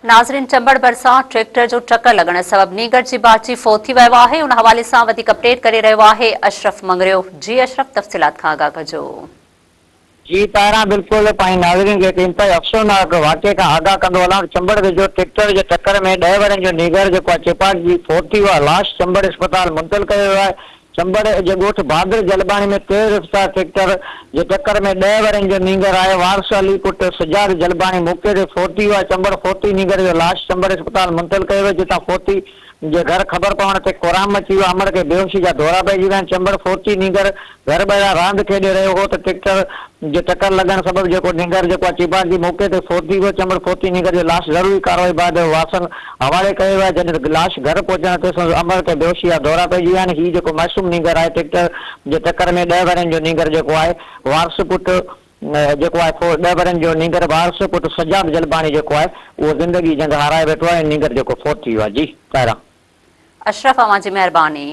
नाज़रीन, चंबड़ भरिसां ट्रैक्टर जो टक्कर लगण सबब नीगर जी बाची फोत थी वियो आहे। उन हवाले सां वधीक अपडेट करे रहियो आहे अशरफ मंगरियो। जी अशरफ, तफ़सीलात खां आगाह कजो। जी तारा बिल्कुल पाई नाज़रीन के कीमती अफ़सोसनाक वाक़े का आगाह कंदो हलां। चंबड़ वेझो ट्रैक्टर जे टक्कर में 10 वरनि जो नीगर जेको आहे चिपाक जी फोत थी वियो। लाश चंबड़ अस्पताल मुंतक़िल कयो वियो आहे। चंबड़ जे ॻोठ बहादुर जलबाणी में तेज़ रफ़्तार ट्रैक्टर जे टक्कर में 10 वरनि जो नीगर आहे। वारस अली पुट सजाद जलबाणी मौके ते फोत थी वियो आहे। चंबड़ फोती नीगर जो लाश चंबड़ अस्पताल मुंतक़िल कयो वियो, जितां फोती जे घर खबर पवण ते कोराम मची वियो। अमर के बेहोशी जा दौरा पइजी विया आहिनि। चंबड़ फोती नीगर घर ॿाहिरां रांदि खेॾे रहियो हो त ट्रैक्टर जे टक्कर लॻण सबब जेको नीगर जेको आहे चिपाक जी मौके ते फोत थी वियो। चंबड़ फोती नीगर जो लाश ज़रूरी कार्रवाई बाद वासन हवाले कयो आहे। जॾहिं लाश घर पहुचण ते अमर के बेहोशी जा दौरा पइजी विया आहिनि। हीउ जेको मासूम नीगर आहे ट्रैक्टर जे टक्कर में 10 वरनि जो नीगर जेको आहे वारस पुट जेको आहे 10 वरनि जो नीगर वारस पुट सजाद जलबाणी जेको आहे उहो ज़िंदगी जंग हाराए वेठो आहे। नीगर जेको फोत थी वियो आहे। जी तारा अशरफ, अवां जी मेहरबानी।